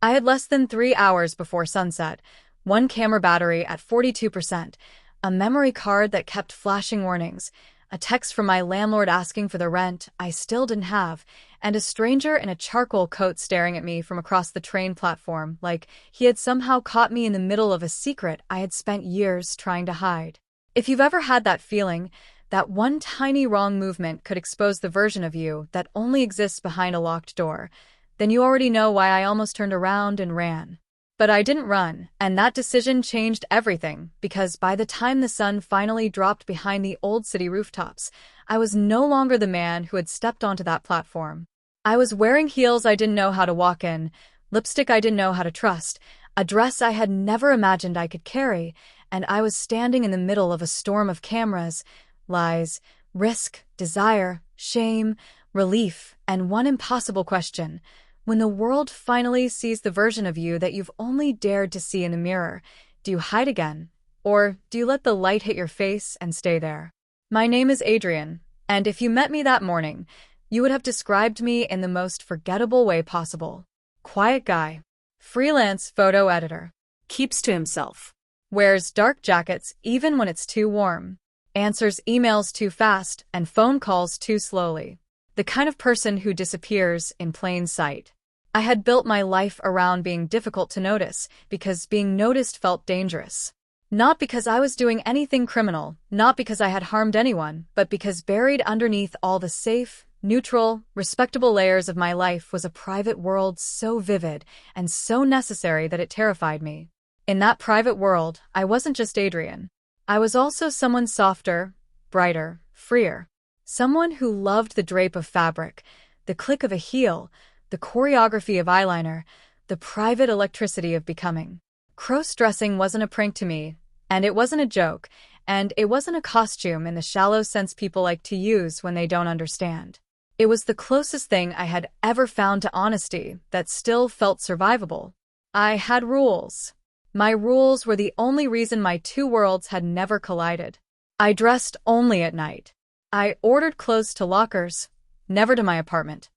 I had less than 3 hours before sunset, one camera battery at 42%, a memory card that kept flashing warnings, a text from my landlord asking for the rent I still didn't have, and a stranger in a charcoal coat staring at me from across the train platform like he had somehow caught me in the middle of a secret I had spent years trying to hide. If you've ever had that feeling, that one tiny wrong movement could expose the version of you that only exists behind a locked door, then you already know why I almost turned around and ran. But I didn't run, and that decision changed everything, because by the time the sun finally dropped behind the old city rooftops, I was no longer the man who had stepped onto that platform. I was wearing heels I didn't know how to walk in, lipstick I didn't know how to trust, a dress I had never imagined I could carry, and I was standing in the middle of a storm of cameras, lies, risk, desire, shame, relief, and one impossible question. When the world finally sees the version of you that you've only dared to see in the mirror, do you hide again? Or do you let the light hit your face and stay there? My name is Adrian, and if you met me that morning, you would have described me in the most forgettable way possible. Quiet guy. Freelance photo editor. Keeps to himself. Wears dark jackets even when it's too warm. Answers emails too fast and phone calls too slowly. The kind of person who disappears in plain sight. I had built my life around being difficult to notice because being noticed felt dangerous. Not because I was doing anything criminal, not because I had harmed anyone, but because buried underneath all the safe, neutral, respectable layers of my life was a private world so vivid and so necessary that it terrified me. In that private world, I wasn't just Adrian. I was also someone softer, brighter, freer. Someone who loved the drape of fabric, the click of a heel, the choreography of eyeliner, the private electricity of becoming. Crossdressing wasn't a prank to me, and it wasn't a joke, and it wasn't a costume in the shallow sense people like to use when they don't understand. It was the closest thing I had ever found to honesty that still felt survivable. I had rules. My rules were the only reason my two worlds had never collided. I dressed only at night. I ordered clothes to lockers, never to my apartment.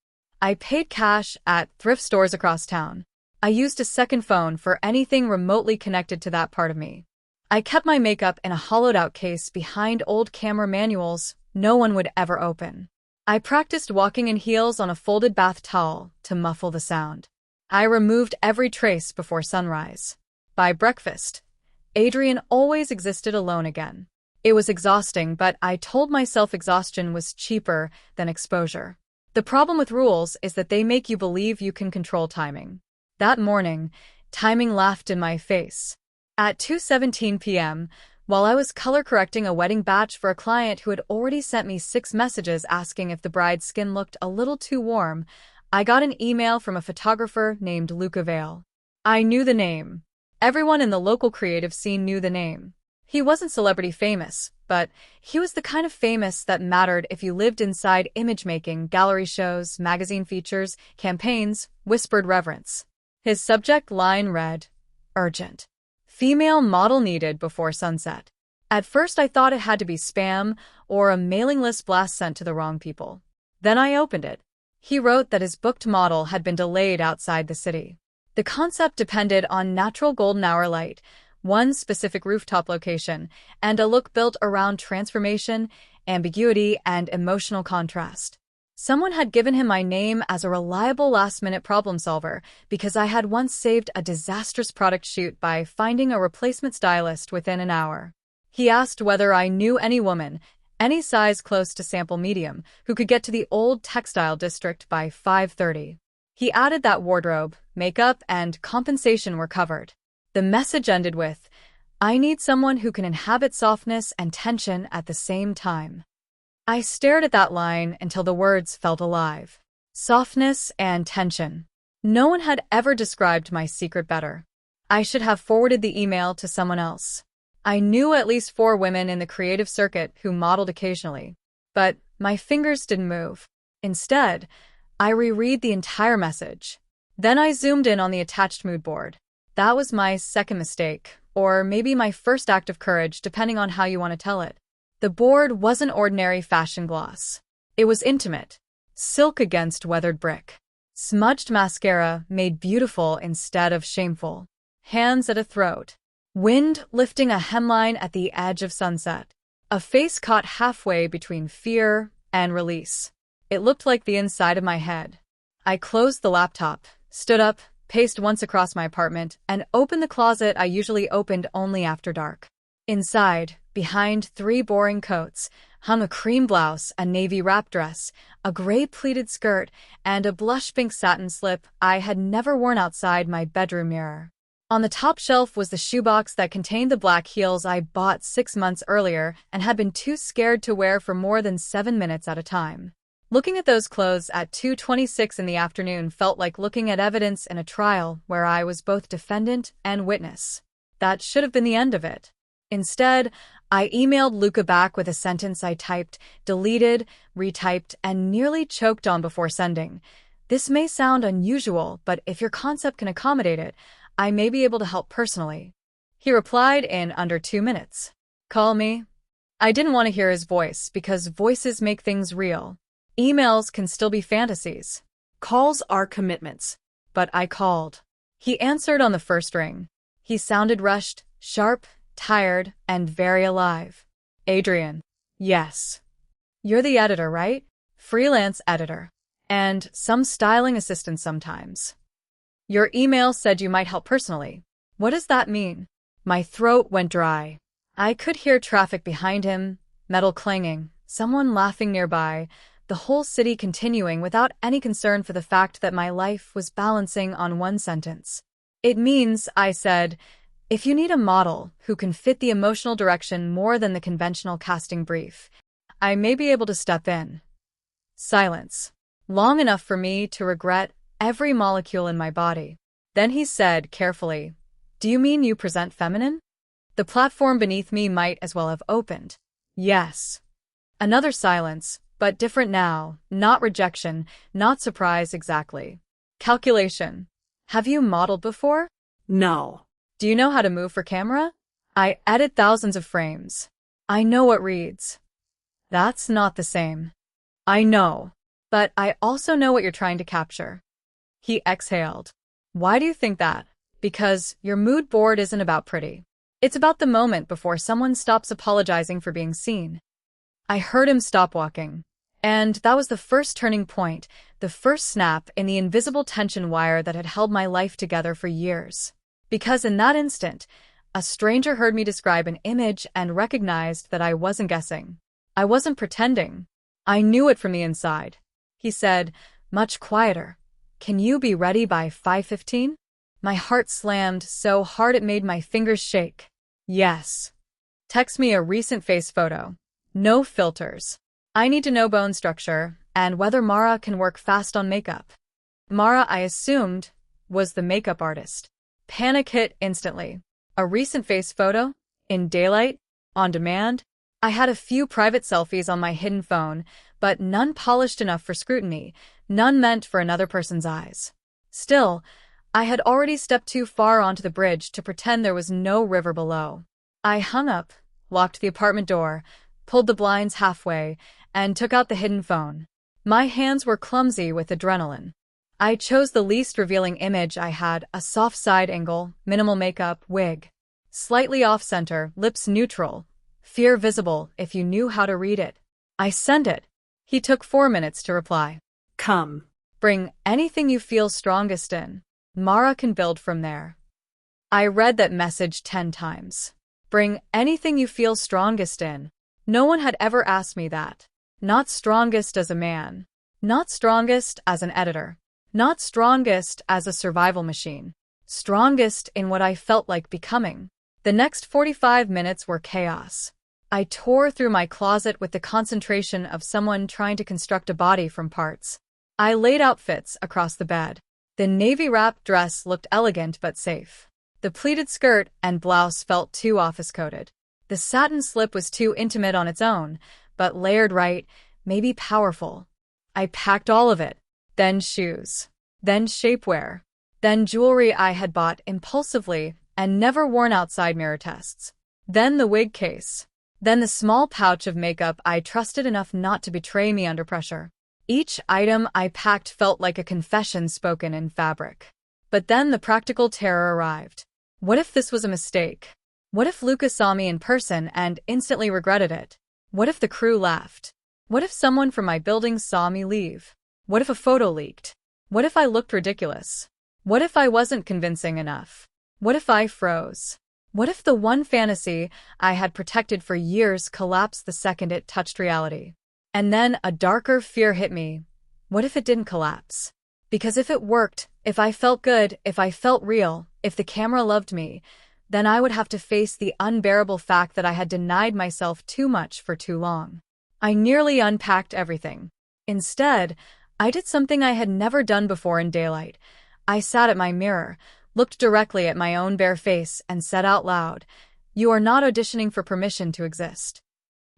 I paid cash at thrift stores across town. I used a second phone for anything remotely connected to that part of me. I kept my makeup in a hollowed-out case behind old camera manuals no one would ever open. I practiced walking in heels on a folded bath towel to muffle the sound. I removed every trace before sunrise. By breakfast, Adrian always existed alone again. It was exhausting, but I told myself exhaustion was cheaper than exposure. The problem with rules is that they make you believe you can control timing. That morning, timing laughed in my face. At 2:17 p.m., while I was color-correcting a wedding batch for a client who had already sent me 6 messages asking if the bride's skin looked a little too warm, I got an email from a photographer named Luca Vale. I knew the name. Everyone in the local creative scene knew the name. He wasn't celebrity famous, but he was the kind of famous that mattered if you lived inside image-making, gallery shows, magazine features, campaigns, whispered reverence. His subject line read, "Urgent. Female model needed before sunset." At first I thought it had to be spam or a mailing list blast sent to the wrong people. Then I opened it. He wrote that his booked model had been delayed outside the city. The concept depended on natural golden hour light, one specific rooftop location, and a look built around transformation, ambiguity, and emotional contrast. Someone had given him my name as a reliable last-minute problem solver because I had once saved a disastrous product shoot by finding a replacement stylist within an hour. He asked whether I knew any woman, any size close to sample medium, who could get to the old textile district by 5:30. He added that wardrobe, makeup, and compensation were covered. The message ended with, "I need someone who can inhabit softness and tension at the same time." I stared at that line until the words felt alive. Softness and tension. No one had ever described my secret better. I should have forwarded the email to someone else. I knew at least 4 women in the creative circuit who modeled occasionally, but my fingers didn't move. Instead, I reread the entire message. Then I zoomed in on the attached mood board. That was my second mistake, or maybe my first act of courage, depending on how you want to tell it. The board wasn't ordinary fashion gloss. It was intimate. Silk against weathered brick. Smudged mascara made beautiful instead of shameful. Hands at a throat. Wind lifting a hemline at the edge of sunset. A face caught halfway between fear and release. It looked like the inside of my head. I closed the laptop, stood up, paced once across my apartment, and opened the closet I usually opened only after dark. Inside, behind 3 boring coats, hung a cream blouse, a navy wrap dress, a gray pleated skirt, and a blush pink satin slip I had never worn outside my bedroom mirror. On the top shelf was the shoebox that contained the black heels I bought 6 months earlier and had been too scared to wear for more than 7 minutes at a time. Looking at those clothes at 2:26 in the afternoon felt like looking at evidence in a trial where I was both defendant and witness. That should have been the end of it. Instead, I emailed Luca back with a sentence I typed, deleted, retyped, and nearly choked on before sending. This may sound unusual, but if your concept can accommodate it, I may be able to help personally. He replied in under 2 minutes. Call me. I didn't want to hear his voice because voices make things real. Emails can still be fantasies. Calls are commitments. But I called. He answered on the first ring. He sounded rushed, sharp, tired, and very alive. Adrian. Yes. You're the editor, right? Freelance editor. And some styling assistant sometimes. Your email said you might help personally. What does that mean? My throat went dry. I could hear traffic behind him, metal clanging, someone laughing nearby, the whole city continuing without any concern for the fact that my life was balancing on one sentence. It means, I said, if you need a model who can fit the emotional direction more than the conventional casting brief, I may be able to step in. Silence. Long enough for me to regret every molecule in my body. Then he said carefully, Do you mean you present feminine? The platform beneath me might as well have opened. Yes. Another silence, but different now, not rejection, not surprise exactly. Calculation. Have you modeled before? No. Do you know how to move for camera? I edit thousands of frames. I know what reads. That's not the same. I know. But I also know what you're trying to capture. He exhaled. Why do you think that? Because your mood board isn't about pretty. It's about the moment before someone stops apologizing for being seen. I heard him stop walking. And that was the first turning point, the first snap in the invisible tension wire that had held my life together for years. Because in that instant, a stranger heard me describe an image and recognized that I wasn't guessing. I wasn't pretending. I knew it from the inside. He said, much quieter. Can you be ready by 5:15? My heart slammed so hard it made my fingers shake. Yes. Text me a recent face photo. No filters. I need to know bone structure and whether Mara can work fast on makeup. Mara, I assumed, was the makeup artist. Panic hit instantly. A recent face photo? In daylight? On demand? I had a few private selfies on my hidden phone, but none polished enough for scrutiny, none meant for another person's eyes. Still, I had already stepped too far onto the bridge to pretend there was no river below. I hung up, locked the apartment door, pulled the blinds halfway, and took out the hidden phone. My hands were clumsy with adrenaline. I chose the least revealing image I had, a soft side angle, minimal makeup, wig. Slightly off-center, lips neutral. Fear visible if you knew how to read it. I sent it. He took 4 minutes to reply. Come. Bring anything you feel strongest in. Mara can build from there. I read that message 10 times. Bring anything you feel strongest in. No one had ever asked me that. Not strongest as a man. Not strongest as an editor. Not strongest as a survival machine. Strongest in what I felt like becoming. The next 45 minutes were chaos. I tore through my closet with the concentration of someone trying to construct a body from parts. I laid outfits across the bed. The navy wrap dress looked elegant but safe. The pleated skirt and blouse felt too office-coated. The satin slip was too intimate on its own, but layered right, maybe powerful. I packed all of it. Then shoes. Then shapewear. Then jewelry I had bought impulsively and never worn outside mirror tests. Then the wig case. Then the small pouch of makeup I trusted enough not to betray me under pressure. Each item I packed felt like a confession spoken in fabric. But then the practical terror arrived. What if this was a mistake? What if Luca saw me in person and instantly regretted it? What if the crew laughed? What if someone from my building saw me leave? What if a photo leaked? What if I looked ridiculous? What if I wasn't convincing enough? What if I froze? What if the one fantasy I had protected for years collapsed the second it touched reality? And then a darker fear hit me. What if it didn't collapse? Because if it worked, if I felt good, if I felt real, if the camera loved me, then I would have to face the unbearable fact that I had denied myself too much for too long. I nearly unpacked everything. Instead, I did something I had never done before in daylight. I sat at my mirror, looked directly at my own bare face, and said out loud, "You are not auditioning for permission to exist."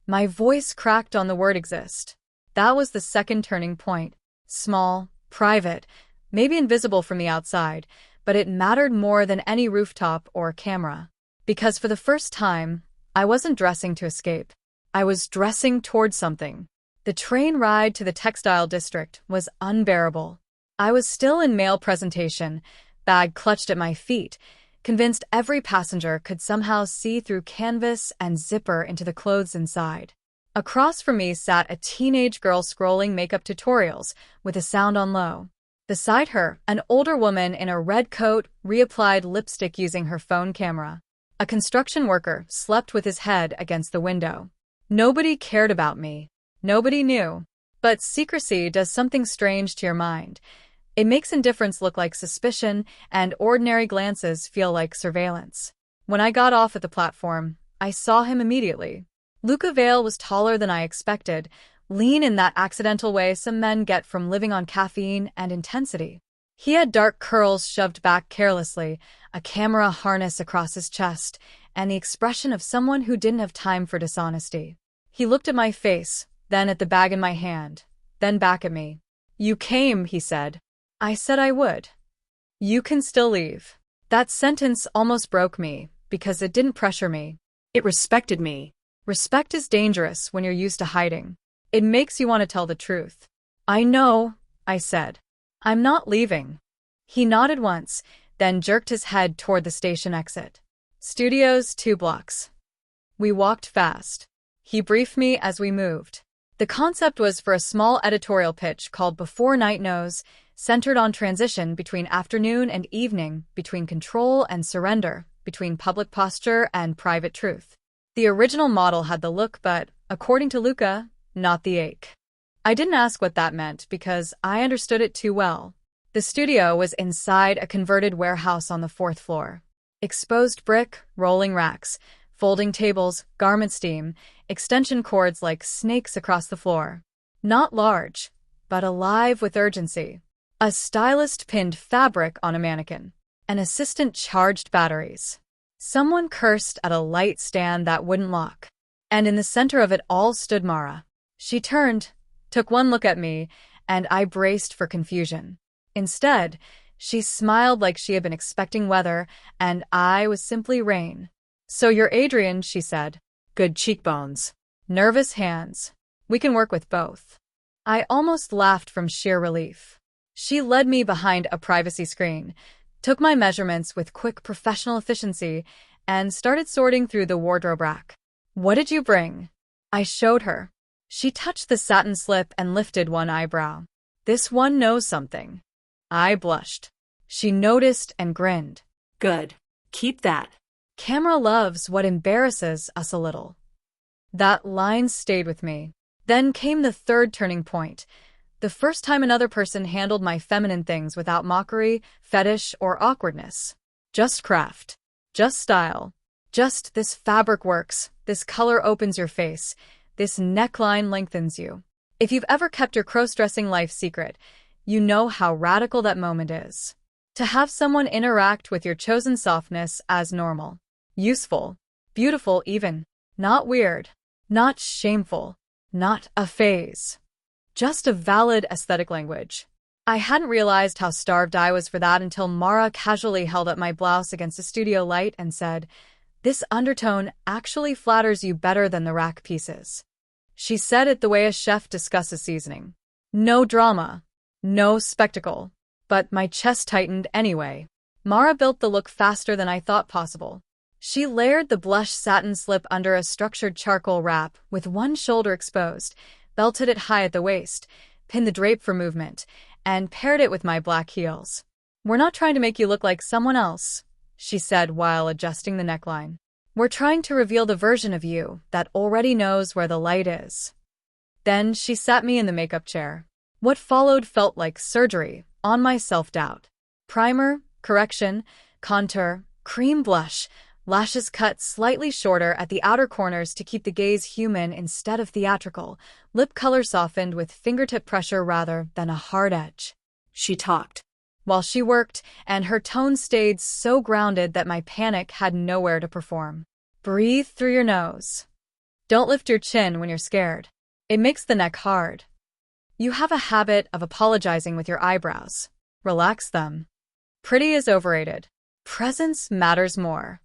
My voice cracked on the word exist. That was the second turning point. Small, private, maybe invisible from the outside, but it mattered more than any rooftop or camera. Because for the first time, I wasn't dressing to escape. I was dressing toward something. The train ride to the textile district was unbearable. I was still in male presentation, bag clutched at my feet, convinced every passenger could somehow see through canvas and zipper into the clothes inside. Across from me sat a teenage girl scrolling makeup tutorials with the sound on low. Beside her, an older woman in a red coat reapplied lipstick using her phone camera. A construction worker slept with his head against the window. Nobody cared about me. Nobody knew. But secrecy does something strange to your mind. It makes indifference look like suspicion, and ordinary glances feel like surveillance. When I got off at the platform, I saw him immediately. Luca Vale was taller than I expected, lean in that accidental way some men get from living on caffeine and intensity. He had dark curls shoved back carelessly, a camera harness across his chest, and the expression of someone who didn't have time for dishonesty. He looked at my face, then at the bag in my hand, then back at me. "You came," he said. I said I would. "You can still leave." That sentence almost broke me, because it didn't pressure me. It respected me. Respect is dangerous when you're used to hiding. It makes you want to tell the truth. "I know," I said. "I'm not leaving." He nodded once, then jerked his head toward the station exit. "Studio's 2 blocks." We walked fast. He briefed me as we moved. The concept was for a small editorial pitch called Before Night Knows, centered on transition between afternoon and evening, between control and surrender, between public posture and private truth. The original model had the look, but, according to Luca, not the ache. I didn't ask what that meant because I understood it too well. The studio was inside a converted warehouse on the 4th floor. Exposed brick, rolling racks, folding tables, garment steam, extension cords like snakes across the floor. Not large, but alive with urgency. A stylist pinned fabric on a mannequin. An assistant charged batteries. Someone cursed at a light stand that wouldn't lock. And in the center of it all stood Mara. She turned, took one look at me, and I braced for confusion. Instead, she smiled like she had been expecting weather, and I was simply rain. "So you're Adrian," she said. "Good cheekbones. Nervous hands. We can work with both." I almost laughed from sheer relief. She led me behind a privacy screen, took my measurements with quick professional efficiency, and started sorting through the wardrobe rack. "What did you bring?" I showed her. She touched the satin slip and lifted one eyebrow. "This one knows something." I blushed. She noticed and grinned. "Good. Keep that. Camera loves what embarrasses us a little." That line stayed with me. Then came the third turning point. The first time another person handled my feminine things without mockery, fetish, or awkwardness. Just craft. Just style. Just "this fabric works, this color opens your face, this neckline lengthens you." If you've ever kept your crossdressing life secret, you know how radical that moment is. To have someone interact with your chosen softness as normal. Useful. Beautiful even. Not weird. Not shameful. Not a phase. Just a valid aesthetic language. I hadn't realized how starved I was for that until Mara casually held up my blouse against a studio light and said, "This undertone actually flatters you better than the rack pieces." She said it the way a chef discusses seasoning. No drama. No spectacle. But my chest tightened anyway. Mara built the look faster than I thought possible. She layered the blush satin slip under a structured charcoal wrap with one shoulder exposed, belted it high at the waist, pinned the drape for movement, and paired it with my black heels. "We're not trying to make you look like someone else," she said while adjusting the neckline. "We're trying to reveal the version of you that already knows where the light is." Then she sat me in the makeup chair. What followed felt like surgery on my self-doubt. Primer, correction, contour, cream blush, lashes cut slightly shorter at the outer corners to keep the gaze human instead of theatrical, lip color softened with fingertip pressure rather than a hard edge. She talked while she worked, and her tone stayed so grounded that my panic had nowhere to perform. "Breathe through your nose. Don't lift your chin when you're scared. It makes the neck hard. You have a habit of apologizing with your eyebrows. Relax them. Pretty is overrated. Presence matters more."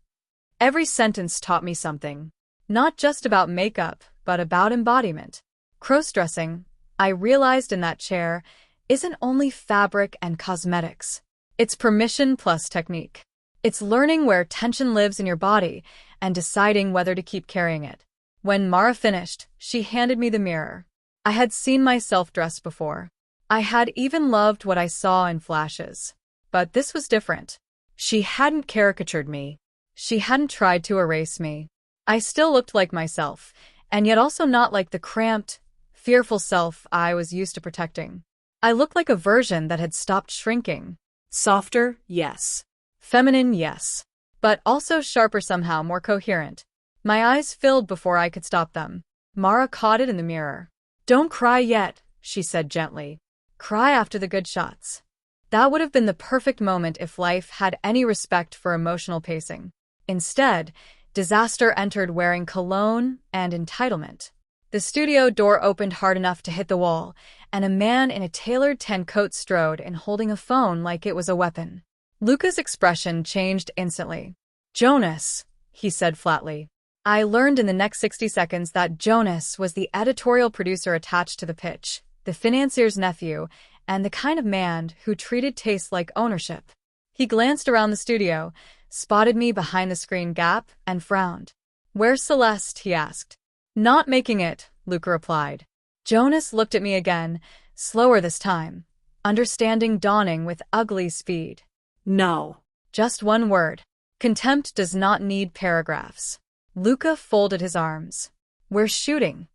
Every sentence taught me something. Not just about makeup, but about embodiment. Crossdressing, I realized in that chair, isn't only fabric and cosmetics. It's permission plus technique. It's learning where tension lives in your body and deciding whether to keep carrying it. When Mara finished, she handed me the mirror. I had seen myself dressed before. I had even loved what I saw in flashes. But this was different. She hadn't caricatured me. She hadn't tried to erase me. I still looked like myself, and yet also not like the cramped, fearful self I was used to protecting. I looked like a version that had stopped shrinking. Softer, yes. Feminine, yes. But also sharper somehow, more coherent. My eyes filled before I could stop them. Mara caught it in the mirror. "Don't cry yet," she said gently. "Cry after the good shots." That would have been the perfect moment if life had any respect for emotional pacing. Instead, disaster entered wearing cologne and entitlement. The studio door opened hard enough to hit the wall, and a man in a tailored tan coat strode in holding a phone like it was a weapon. Luca's expression changed instantly. "Jonas," he said flatly. I learned in the next 60 seconds that Jonas was the editorial producer attached to the pitch, the financier's nephew, and the kind of man who treated taste like ownership. He glanced around the studio, spotted me behind the screen gap, and frowned. "Where's Celeste?" he asked. "Not making it," Luca replied. Jonas looked at me again, slower this time, understanding dawning with ugly speed. "No." Just one word. Contempt does not need paragraphs. Luca folded his arms. "We're shooting."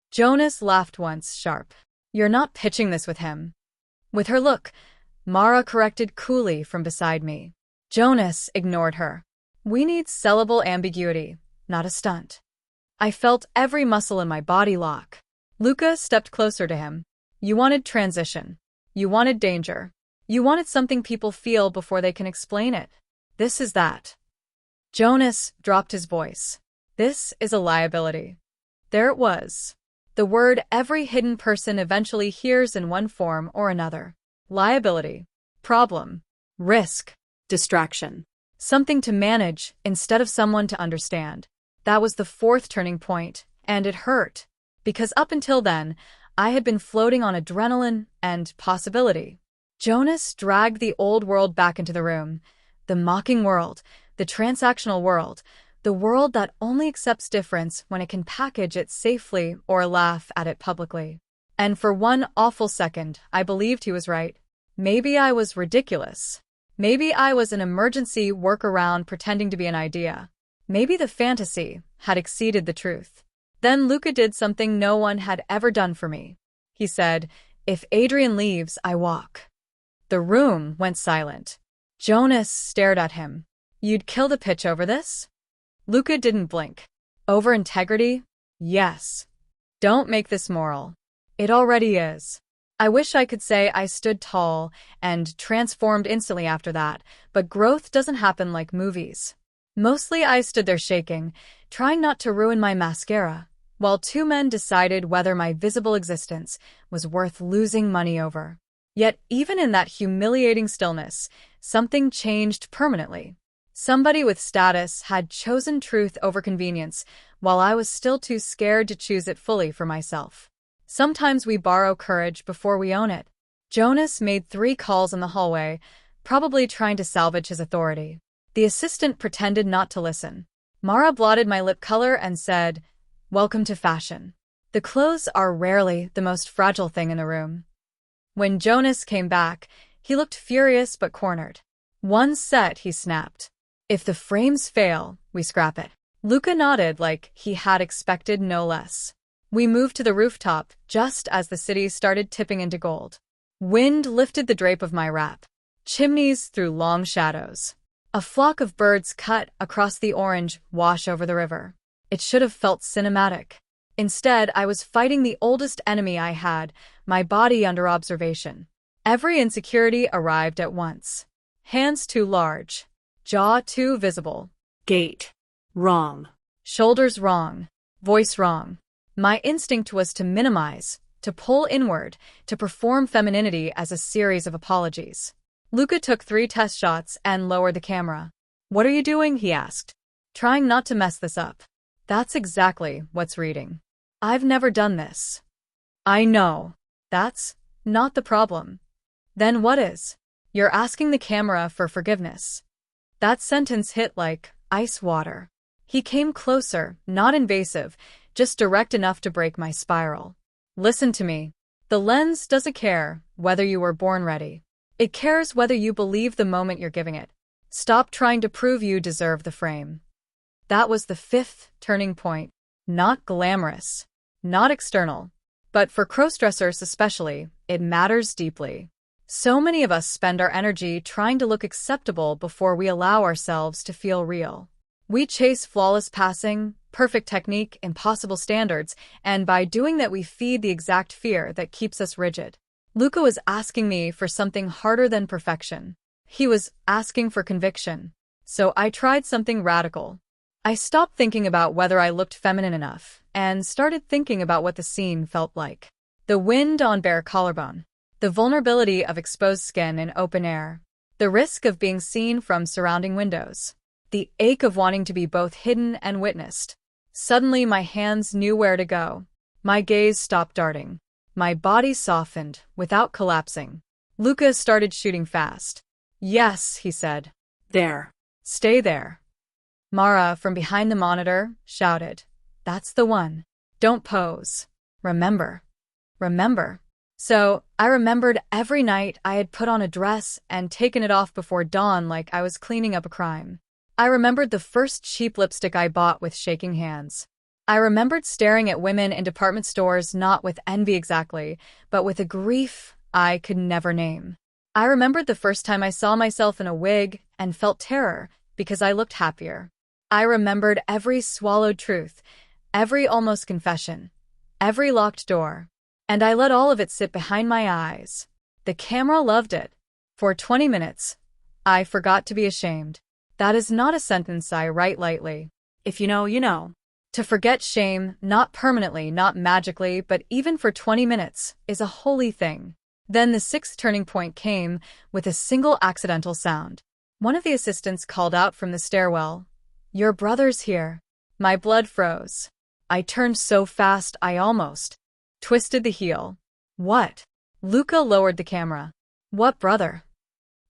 Jonas laughed once, sharp. "You're not pitching this with him." With her look, Mara corrected coolly from beside me. Jonas ignored her. "We need sellable ambiguity, not a stunt." I felt every muscle in my body lock. Luca stepped closer to him. "You wanted transition. You wanted danger. You wanted something people feel before they can explain it. This is that." Jonas dropped his voice. "This is a liability." There it was. The word every hidden person eventually hears in one form or another. Liability. Problem. Risk. Distraction. Something to manage instead of someone to understand. That was the fourth turning point, and it hurt. Because up until then, I had been floating on adrenaline and possibility. Jonas dragged the old world back into the room. The mocking world, the transactional world, the world that only accepts difference when it can package it safely or laugh at it publicly. And for one awful second, I believed he was right. Maybe I was ridiculous. Maybe I was an emergency workaround pretending to be an idea. Maybe the fantasy had exceeded the truth. Then Luca did something no one had ever done for me. He said, "If Adrian leaves, I walk." The room went silent. Jonas stared at him. "You'd kill the pitch over this?" Luca didn't blink. "Over integrity? Yes. Don't make this moral. It already is." I wish I could say I stood tall and transformed instantly after that, but growth doesn't happen like movies. Mostly I stood there shaking, trying not to ruin my mascara, while two men decided whether my visible existence was worth losing money over. Yet even in that humiliating stillness, something changed permanently. Somebody with status had chosen truth over convenience, while I was still too scared to choose it fully for myself. Sometimes we borrow courage before we own it. Jonas made 3 calls in the hallway, probably trying to salvage his authority. The assistant pretended not to listen. Mara blotted my lip color and said, "Welcome to fashion." The clothes are rarely the most fragile thing in the room. When Jonas came back, he looked furious but cornered. "One set," he snapped. "If the frames fail, we scrap it." Luca nodded like he had expected no less. We moved to the rooftop just as the city started tipping into gold. Wind lifted the drape of my wrap. Chimneys threw long shadows. A flock of birds cut across the orange wash over the river. It should have felt cinematic. Instead, I was fighting the oldest enemy I had, my body under observation. Every insecurity arrived at once. Hands too large. Jaw too visible. Gait. Wrong. Shoulders wrong. Voice wrong. My instinct was to minimize, to pull inward, to perform femininity as a series of apologies. Luca took 3 test shots and lowered the camera. "What are you doing?" he asked. "Trying not to mess this up." That's exactly what's reading. I've never done this. I know. That's not the problem. Then what is? You're asking the camera for forgiveness. That sentence hit like ice water. He came closer, not invasive, just direct enough to break my spiral. "Listen to me. The lens doesn't care whether you were born ready. It cares whether you believe the moment you're giving it. Stop trying to prove you deserve the frame." That was the 5th turning point. Not glamorous. Not external. But for crossdressers especially, it matters deeply. So many of us spend our energy trying to look acceptable before we allow ourselves to feel real. We chase flawless passing, perfect technique, impossible standards, and by doing that we feed the exact fear that keeps us rigid. Luca was asking me for something harder than perfection. He was asking for conviction. So I tried something radical. I stopped thinking about whether I looked feminine enough, and started thinking about what the scene felt like. The wind on bare collarbone. The vulnerability of exposed skin in open air. The risk of being seen from surrounding windows. The ache of wanting to be both hidden and witnessed. Suddenly my hands knew where to go. My gaze stopped darting. My body softened, without collapsing. Luca started shooting fast. "Yes," he said. There. "Stay there." Mara, from behind the monitor, shouted. "That's the one. Don't pose. Remember. Remember." So, I remembered every night I had put on a dress and taken it off before dawn like I was cleaning up a crime. I remembered the first cheap lipstick I bought with shaking hands. I remembered staring at women in department stores not with envy exactly, but with a grief I could never name. I remembered the first time I saw myself in a wig and felt terror because I looked happier. I remembered every swallowed truth, every almost confession, every locked door. And I let all of it sit behind my eyes. The camera loved it. For 20 minutes, I forgot to be ashamed. That is not a sentence I write lightly. If you know, you know. To forget shame, not permanently, not magically, but even for 20 minutes, is a holy thing. Then the 6th turning point came with a single accidental sound. One of the assistants called out from the stairwell, "Your brother's here." My blood froze. I turned so fast I almost twisted the heel. "What?" Luca lowered the camera. "What brother?"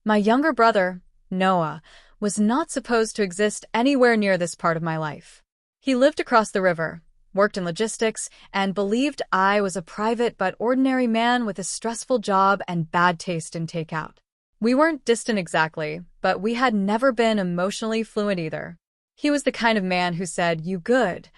My younger brother, Noah, was not supposed to exist anywhere near this part of my life. He lived across the river, worked in logistics, and believed I was a private but ordinary man with a stressful job and bad taste in takeout. We weren't distant exactly, but we had never been emotionally fluent either. He was the kind of man who said, "You good?"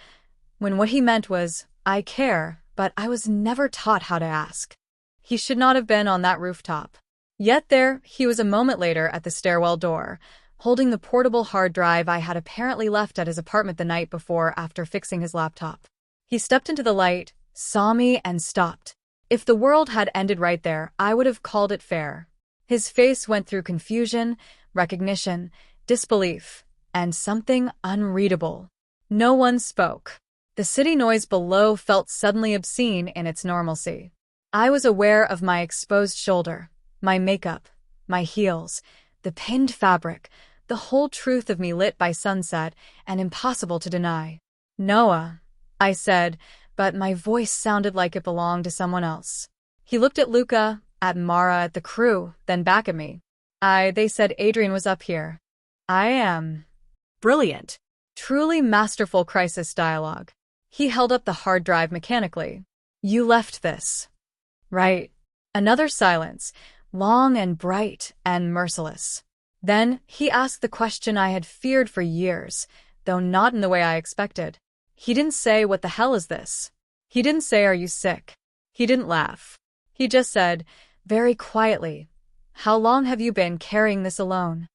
when what he meant was, "I care," but I was never taught how to ask. He should not have been on that rooftop. Yet there he was a moment later at the stairwell door, holding the portable hard drive I had apparently left at his apartment the night before after fixing his laptop. He stepped into the light, saw me, and stopped. If the world had ended right there, I would have called it fair. His face went through confusion, recognition, disbelief, and something unreadable. No one spoke. The city noise below felt suddenly obscene in its normalcy. I was aware of my exposed shoulder, my makeup, my heels, the pinned fabric, the whole truth of me lit by sunset and impossible to deny. "Noah," I said, but my voice sounded like it belonged to someone else. He looked at Luca, at Mara, at the crew, then back at me. They said Adrian was up here. I am. Brilliant. Truly masterful crisis dialogue. He held up the hard drive mechanically. You left this. Right. Another silence, long and bright and merciless. Then he asked the question I had feared for years, though not in the way I expected. He didn't say, "What the hell is this?" He didn't say, "Are you sick?" He didn't laugh. He just said, very quietly, "How long have you been carrying this alone?"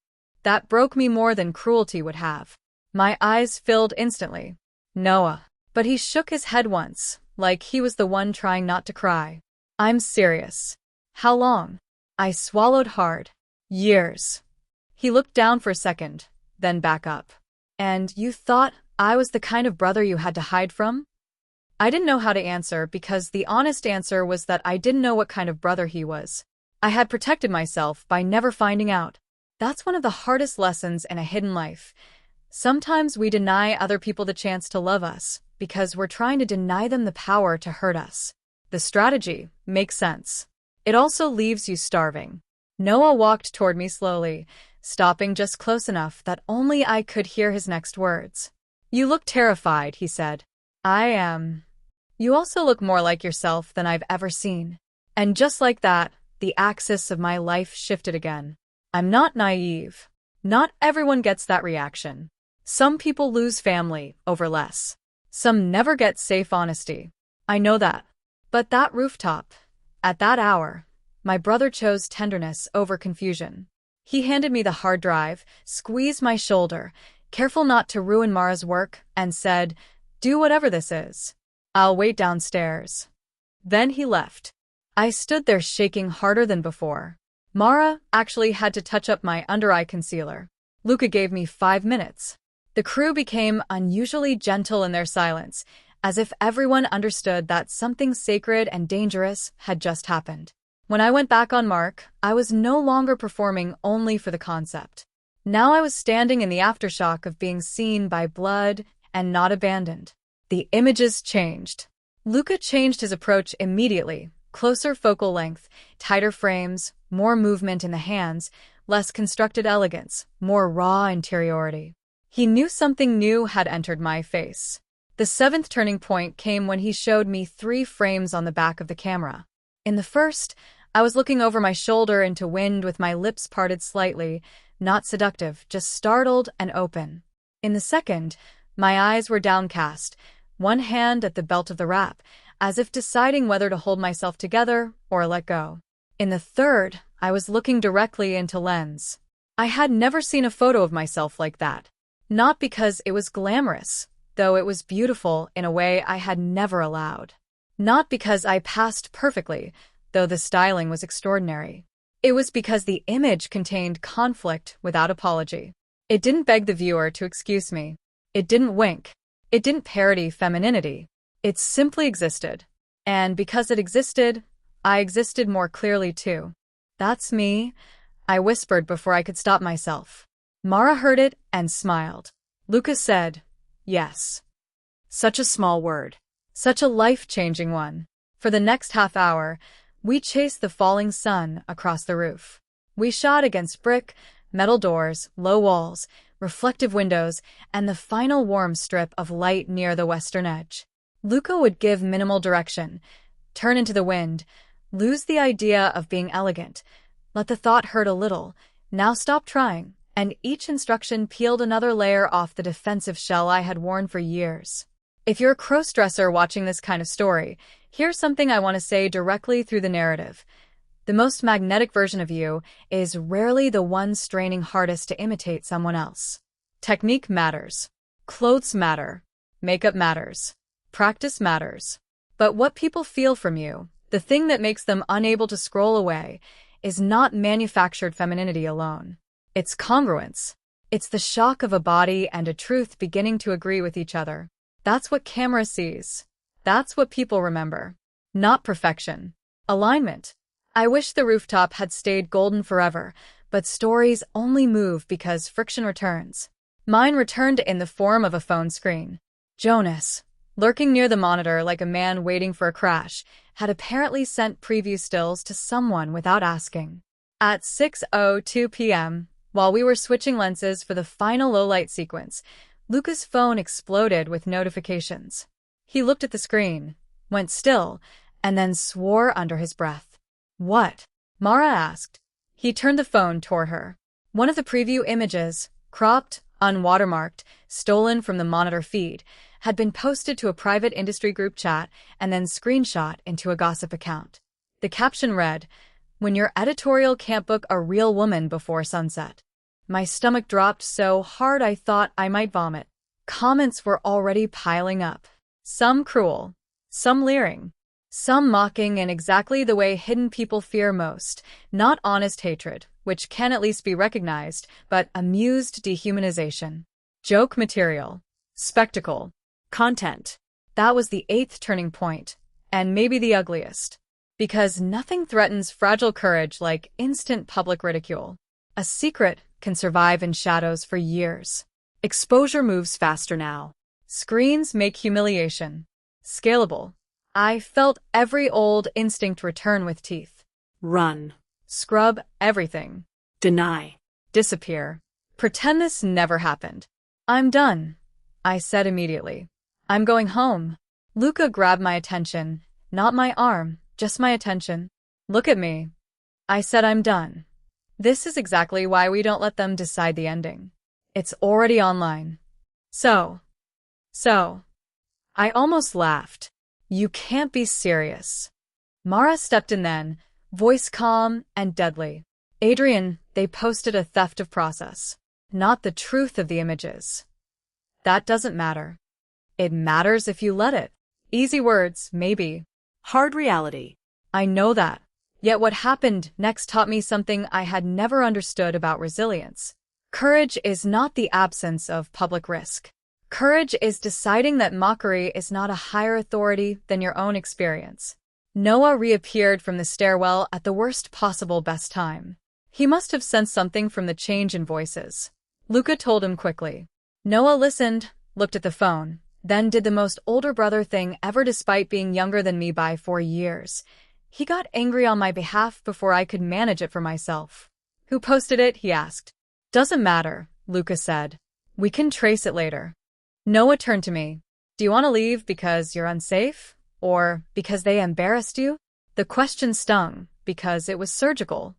That broke me more than cruelty would have. My eyes filled instantly. Noah. But he shook his head once, like he was the one trying not to cry. I'm serious. How long? I swallowed hard. Years. He looked down for a second, then back up. And you thought I was the kind of brother you had to hide from? I didn't know how to answer because the honest answer was that I didn't know what kind of brother he was. I had protected myself by never finding out. That's one of the hardest lessons in a hidden life. Sometimes we deny other people the chance to love us because we're trying to deny them the power to hurt us. The strategy makes sense. It also leaves you starving. Noah walked toward me slowly, stopping just close enough that only I could hear his next words. You look terrified, he said. I am. You also look more like yourself than I've ever seen. And just like that, the axis of my life shifted again. I'm not naive. Not everyone gets that reaction. Some people lose family over less. Some never get safe honesty. I know that. But that rooftop, at that hour, my brother chose tenderness over confusion. He handed me the hard drive, squeezed my shoulder, careful not to ruin Mara's work, and said, "Do whatever this is. I'll wait downstairs." Then he left. I stood there shaking harder than before. Mara actually had to touch up my under-eye concealer. Luca gave me 5 minutes. The crew became unusually gentle in their silence, as if everyone understood that something sacred and dangerous had just happened. When I went back on Mark, I was no longer performing only for the concept. Now I was standing in the aftershock of being seen by blood and not abandoned. The images changed. Luca changed his approach immediately. Closer focal length, tighter frames, more movement in the hands, less constructed elegance, more raw interiority. He knew something new had entered my face. The 7th turning point came when he showed me 3 frames on the back of the camera. In the first, I was looking over my shoulder into wind with my lips parted slightly, not seductive, just startled and open. In the second, my eyes were downcast, one hand at the belt of the wrap, as if deciding whether to hold myself together or let go. In the third, I was looking directly into lens. I had never seen a photo of myself like that. Not because it was glamorous, though it was beautiful in a way I had never allowed. Not because I passed perfectly, though the styling was extraordinary. It was because the image contained conflict without apology. It didn't beg the viewer to excuse me. It didn't wink. It didn't parody femininity. It simply existed. And because it existed, I existed more clearly too. That's me, I whispered before I could stop myself. Mara heard it and smiled. Luca said, yes. Such a small word. Such a life-changing one. For the next half hour, we chased the falling sun across the roof. We shot against brick, metal doors, low walls, reflective windows, and the final warm strip of light near the western edge. Luca would give minimal direction, turn into the wind, lose the idea of being elegant, let the thought hurt a little, now stop trying, and each instruction peeled another layer off the defensive shell I had worn for years. If you're a crossdresser watching this kind of story, here's something I want to say directly through the narrative. The most magnetic version of you is rarely the one straining hardest to imitate someone else. Technique matters. Clothes matter. Makeup matters. Practice matters. But what people feel from you, the thing that makes them unable to scroll away, is not manufactured femininity alone. It's congruence. It's the shock of a body and a truth beginning to agree with each other. That's what camera sees. That's what people remember. Not perfection. Alignment. I wish the rooftop had stayed golden forever, but stories only move because friction returns. Mine returned in the form of a phone screen. Jonas. lurking near the monitor like a man waiting for a crash, had apparently sent preview stills to someone without asking. At 6:02 p.m., while we were switching lenses for the final low-light sequence, Luca's phone exploded with notifications. He looked at the screen, went still, and then swore under his breath. "What?" Mara asked. He turned the phone toward her. One of the preview images, cropped, unwatermarked, stolen from the monitor feed, had been posted to a private industry group chat and then screenshot into a gossip account. The caption read, "When your editorial can't book a real woman before sunset." My stomach dropped so hard I thought I might vomit. Comments were already piling up. Some cruel, some leering, some mocking in exactly the way hidden people fear most, not honest hatred, which can at least be recognized, but amused dehumanization. Joke material. Spectacle. Content. That was the 8th turning point, and maybe the ugliest. Because nothing threatens fragile courage like instant public ridicule. A secret can survive in shadows for years. Exposure moves faster now. Screens make humiliation scalable. I felt every old instinct return with teeth. Run. Scrub everything. Deny. Disappear. Pretend this never happened. "I'm done," I said immediately. "I'm going home." Luca grabbed my attention, not my arm, just my attention. "Look at me." I said, "I'm done." This is exactly why we don't let them decide the ending. It's already online. So. I almost laughed. "You can't be serious." Mara stepped in then, voice calm and deadly. "Adrian, they posted a theft of process, not the truth of the images. That doesn't matter. It matters if you let it." Easy words, maybe. Hard reality. I know that. Yet what happened next taught me something I had never understood about resilience. Courage is not the absence of public risk. Courage is deciding that mockery is not a higher authority than your own experience. Noah reappeared from the stairwell at the worst possible best time. He must have sensed something from the change in voices. Luca told him quickly. Noah listened, looked at the phone, then did the most older brother thing ever despite being younger than me by 4 years. He got angry on my behalf before I could manage it for myself. "Who posted it?" he asked. "Doesn't matter," Luca said. "We can trace it later." Noah turned to me. "Do you want to leave because you're unsafe? Or because they embarrassed you?" The question stung, because it was surgical.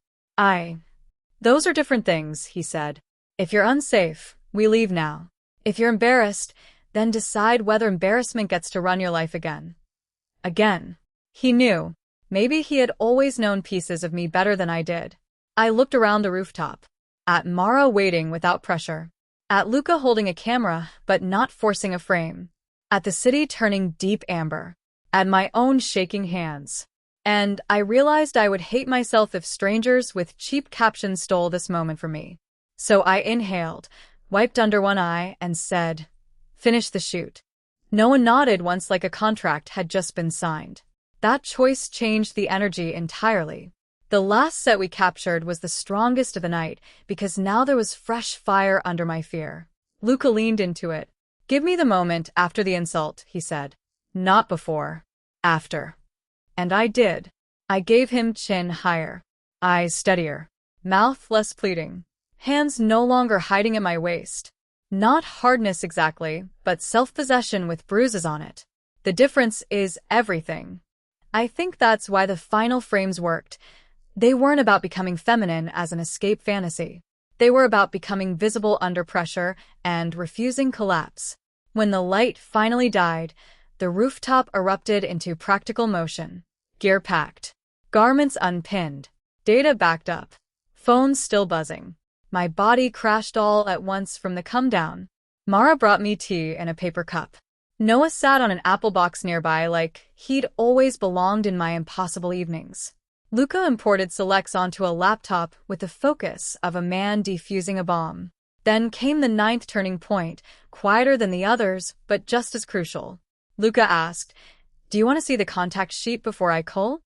Those are different things," he said. "If you're unsafe, we leave now. If you're embarrassed, then decide whether embarrassment gets to run your life again." Again. He knew. Maybe he had always known pieces of me better than I did. I looked around the rooftop. At Mara waiting without pressure. At Luca holding a camera, but not forcing a frame. At the city turning deep amber. At my own shaking hands. And I realized I would hate myself if strangers with cheap captions stole this moment from me. So I inhaled, wiped under one eye, and said, "Finish the shoot." Noah nodded once like a contract had just been signed. That choice changed the energy entirely. The last set we captured was the strongest of the night because now there was fresh fire under my fear. Luca leaned into it. "Give me the moment after the insult," he said. "Not before. After." And I did. I gave him chin higher, eyes steadier, mouth less pleading, hands no longer hiding at my waist. Not hardness exactly, but self-possession with bruises on it. The difference is everything. I think that's why the final frames worked. They weren't about becoming feminine as an escape fantasy. They were about becoming visible under pressure and refusing collapse. When the light finally died, the rooftop erupted into practical motion. Gear packed. Garments unpinned. Data backed up. Phones still buzzing. My body crashed all at once from the come-down. Mara brought me tea in a paper cup. Noah sat on an apple box nearby like he'd always belonged in my impossible evenings. Luca imported selects onto a laptop with the focus of a man defusing a bomb. Then came the 9th turning point, quieter than the others, but just as crucial. Luca asked, "Do you want to see the contact sheet before I cull?"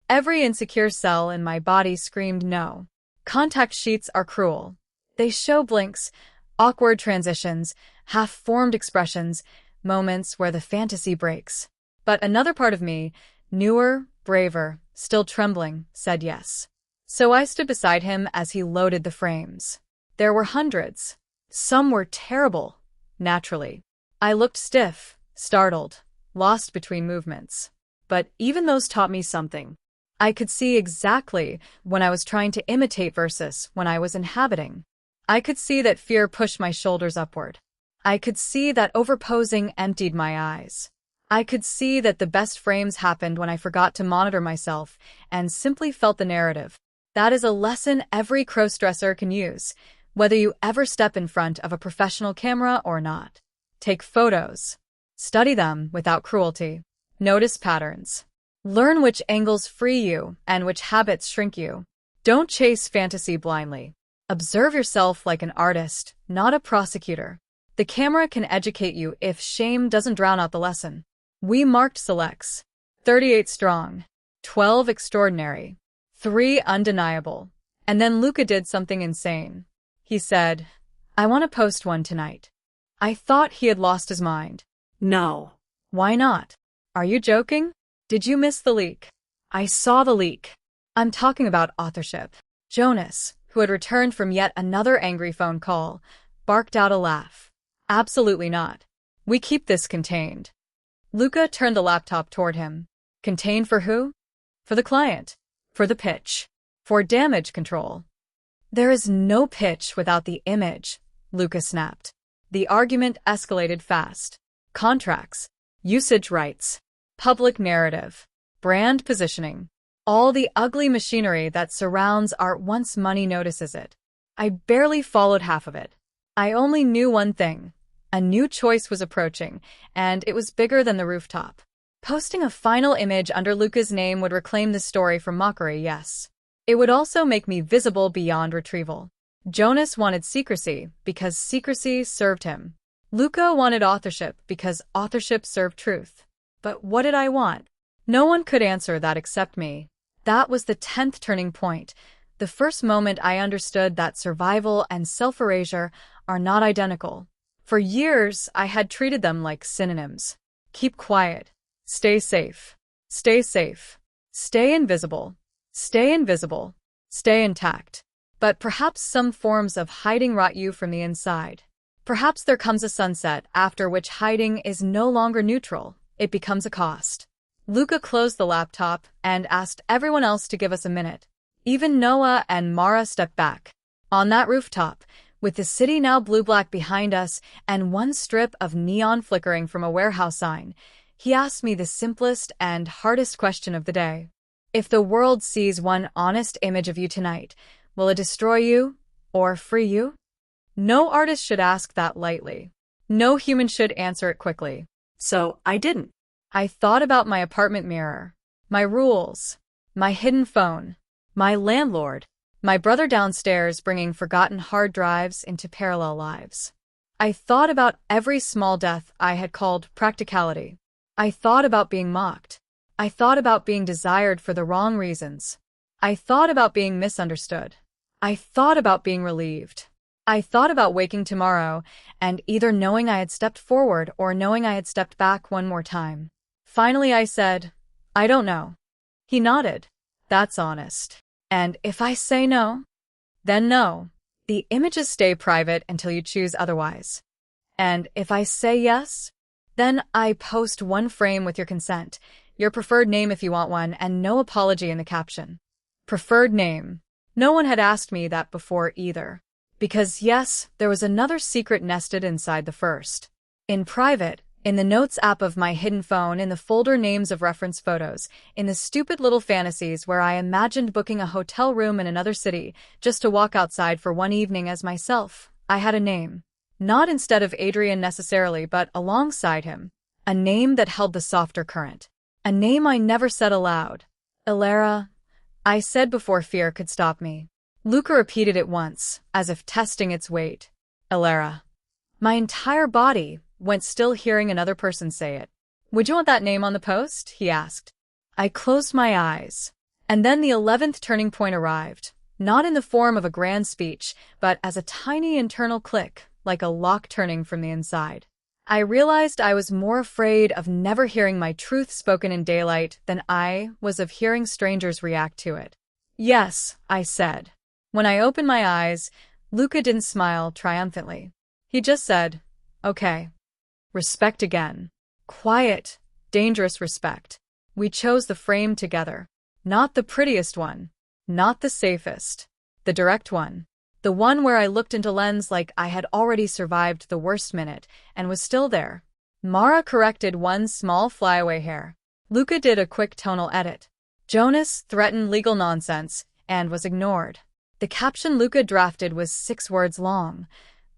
Every insecure cell in my body screamed no. Contact sheets are cruel. They show blinks, awkward transitions, half-formed expressions, moments where the fantasy breaks. But another part of me, newer, braver, still trembling, said yes. So I stood beside him as he loaded the frames. There were hundreds. Some were terrible, naturally. I looked stiff, startled, lost between movements. But even those taught me something. I could see exactly when I was trying to imitate versus when I was inhabiting. I could see that fear pushed my shoulders upward. I could see that overposing emptied my eyes. I could see that the best frames happened when I forgot to monitor myself and simply felt the narrative. That is a lesson every crossdresser can use, whether you ever step in front of a professional camera or not. Take photos. Study them without cruelty. Notice patterns. Learn which angles free you and which habits shrink you. Don't chase fantasy blindly. Observe yourself like an artist, not a prosecutor. The camera can educate you if shame doesn't drown out the lesson. We marked selects. 38 strong. 12 extraordinary. 3 undeniable. And then Luca did something insane. He said, "I want to post one tonight." I thought he had lost his mind. No. Why not? Are you joking? Did you miss the leak? I saw the leak. I'm talking about authorship. Jonas, who had returned from yet another angry phone call, barked out a laugh. Absolutely not. We keep this contained. Luca turned the laptop toward him. Contained for who? For the client. For the pitch. For damage control. There is no pitch without the image, Luca snapped. The argument escalated fast. Contracts. Usage rights. Public narrative. Brand positioning. All the ugly machinery that surrounds art once money notices it. I barely followed half of it. I only knew one thing. A new choice was approaching, and it was bigger than the rooftop. Posting a final image under Luca's name would reclaim the story from mockery, yes. It would also make me visible beyond retrieval. Jonas wanted secrecy because secrecy served him. Luca wanted authorship because authorship served truth. But what did I want? No one could answer that except me. That was the 10th turning point, the first moment I understood that survival and self-erasure are not identical. For years, I had treated them like synonyms. Keep quiet. Stay safe. Stay safe. Stay invisible. Stay invisible. Stay intact. But perhaps some forms of hiding rot you from the inside. Perhaps there comes a sunset after which hiding is no longer neutral. It becomes a cost. Luca closed the laptop and asked everyone else to give us a minute. Even Noah and Mara stepped back. On that rooftop, with the city now blue-black behind us and one strip of neon flickering from a warehouse sign, he asked me the simplest and hardest question of the day. If the world sees one honest image of you tonight, will it destroy you or free you? No artist should ask that lightly. No human should answer it quickly. So I didn't. I thought about my apartment mirror, my rules, my hidden phone, my landlord, my brother downstairs bringing forgotten hard drives into parallel lives. I thought about every small death I had called practicality. I thought about being mocked. I thought about being desired for the wrong reasons. I thought about being misunderstood. I thought about being relieved. I thought about waking tomorrow and either knowing I had stepped forward or knowing I had stepped back one more time. Finally, I said, I don't know. He nodded. That's honest. And if I say no, then no. The images stay private until you choose otherwise. And if I say yes, then I post one frame with your consent, your preferred name if you want one, and no apology in the caption. Preferred name. No one had asked me that before either. Because yes, there was another secret nested inside the first. In private, in the notes app of my hidden phone, in the folder names of reference photos, in the stupid little fantasies where I imagined booking a hotel room in another city just to walk outside for one evening as myself, I had a name. Not instead of Adrian necessarily, but alongside him. A name that held the softer current. A name I never said aloud. Ilara, I said before fear could stop me. Luca repeated it once, as if testing its weight. Ilara. My entire body went, still hearing another person say it. Would you want that name on the post? He asked. I closed my eyes. And then the 11th turning point arrived, not in the form of a grand speech, but as a tiny internal click, like a lock turning from the inside. I realized I was more afraid of never hearing my truth spoken in daylight than I was of hearing strangers react to it. Yes, I said. When I opened my eyes, Luca didn't smile triumphantly. He just said, "Okay." Respect again. Quiet, dangerous respect. We chose the frame together. Not the prettiest one. Not the safest. The direct one. The one where I looked into lens like I had already survived the worst minute and was still there. Mara corrected one small flyaway hair. Luca did a quick tonal edit. Jonas threatened legal nonsense and was ignored. The caption Luca drafted was 6 words long.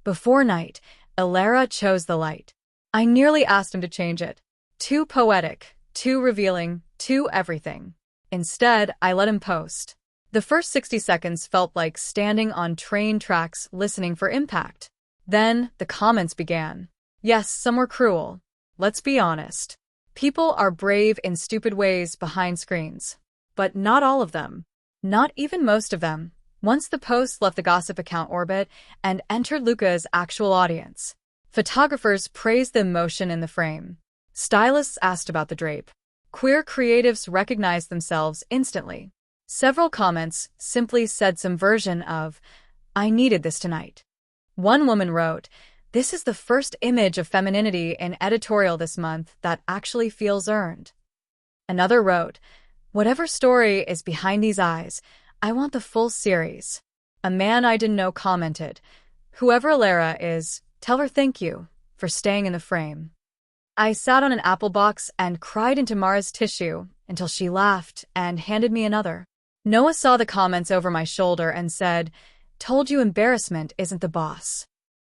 Before night, Elara chose the light. I nearly asked him to change it. Too poetic, too revealing, too everything. Instead, I let him post. The first 60 seconds felt like standing on train tracks listening for impact. Then, the comments began. Yes, some were cruel. Let's be honest. People are brave in stupid ways behind screens. But not all of them. Not even most of them. Once the post left the gossip account orbit and entered Luca's actual audience. Photographers praised the emotion in the frame. Stylists asked about the drape. Queer creatives recognized themselves instantly. Several comments simply said some version of, "I needed this tonight." One woman wrote, "This is the first image of femininity in editorial this month that actually feels earned." Another wrote, "Whatever story is behind these eyes, I want the full series." A man I didn't know commented, "Whoever Elara is, tell her thank you for staying in the frame." I sat on an apple box and cried into Mara's tissue until she laughed and handed me another. Noah saw the comments over my shoulder and said, "Told you embarrassment isn't the boss."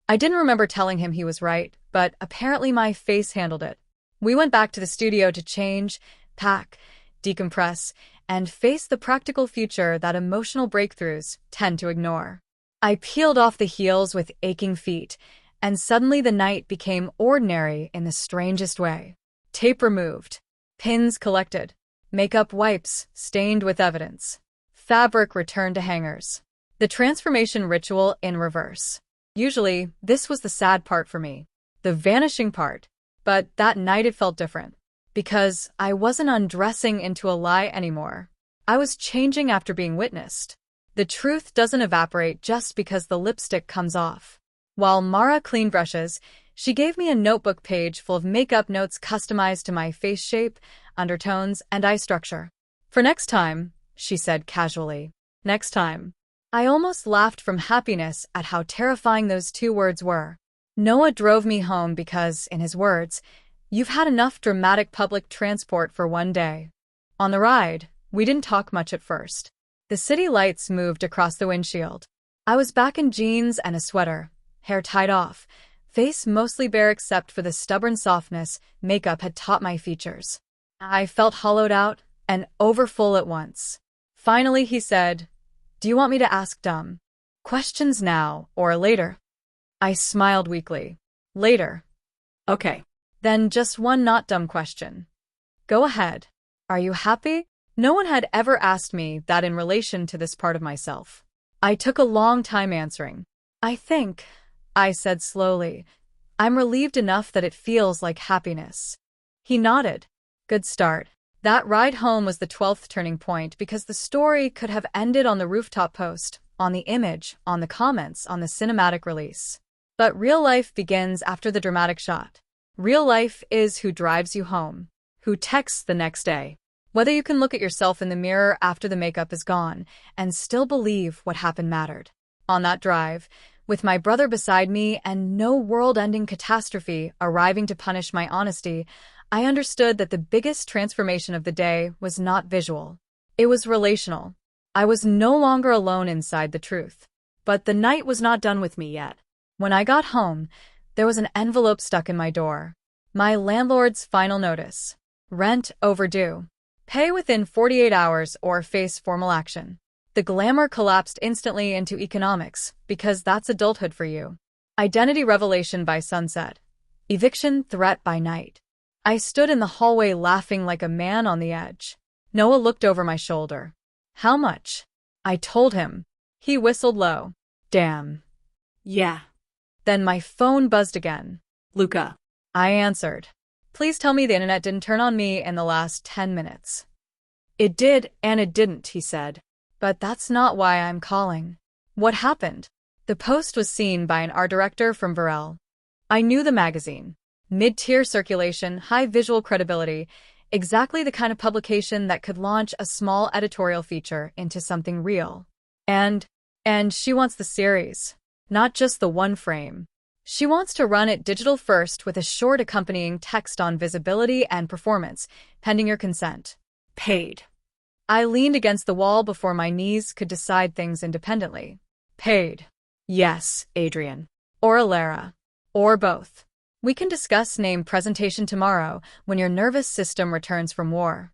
I didn't remember telling him he was right, but apparently my face handled it. We went back to the studio to change, pack, decompress, and face the practical future that emotional breakthroughs tend to ignore. I peeled off the heels with aching feet, and suddenly the night became ordinary in the strangest way. Tape removed, pins collected, makeup wipes stained with evidence, fabric returned to hangers. The transformation ritual in reverse. Usually, this was the sad part for me, the vanishing part, but that night it felt different. Because I wasn't undressing into a lie anymore. I was changing after being witnessed. The truth doesn't evaporate just because the lipstick comes off. While Mara cleaned brushes, she gave me a notebook page full of makeup notes customized to my face shape, undertones, and eye structure. "For next time," she said casually. "Next time." I almost laughed from happiness at how terrifying those 2 words were. Noah drove me home because, in his words, "You've had enough dramatic public transport for one day." On the ride, we didn't talk much at first. The city lights moved across the windshield. I was back in jeans and a sweater, hair tied off, face mostly bare except for the stubborn softness makeup had taught my features. I felt hollowed out and overfull at once. Finally, he said, "Do you want me to ask dumb questions now or later?" I smiled weakly. "Later." Okay. Then just one not dumb question. "Go ahead. Are you happy?" No one had ever asked me that in relation to this part of myself. I took a long time answering. "I think," I said slowly, "I'm relieved enough that it feels like happiness." He nodded. "Good start." That ride home was the 12th turning point because the story could have ended on the rooftop post, on the image, on the comments, on the cinematic release. But real life begins after the dramatic shot. Real life is who drives you home, who texts the next day. Whether you can look at yourself in the mirror after the makeup is gone and still believe what happened mattered. On that drive, with my brother beside me and no world-ending catastrophe arriving to punish my honesty, I understood that the biggest transformation of the day was not visual. It was relational. I was no longer alone inside the truth. But the night was not done with me yet. When I got home, there was an envelope stuck in my door. My landlord's final notice. Rent overdue. Pay within 48 hours or face formal action. The glamour collapsed instantly into economics, because that's adulthood for you. Identity revelation by sunset. Eviction threat by night. I stood in the hallway laughing like a man on the edge. Noah looked over my shoulder. "How much?" I told him. He whistled low. "Damn." Yeah. Then my phone buzzed again. Luca. I answered. Please tell me the internet didn't turn on me in the last 10 minutes. It did, and it didn't, he said. But that's not why I'm calling. What happened? The post was seen by an art director from Varel. I knew the magazine. Mid-tier circulation, high visual credibility, exactly the kind of publication that could launch a small editorial feature into something real. And she wants the series, not just the one frame. She wants to run it digital first with a short accompanying text on visibility and performance, pending your consent. Paid. I leaned against the wall before my knees could decide things independently. Paid. Yes, Adrian. Or Alara. Or both. We can discuss name presentation tomorrow when your nervous system returns from war.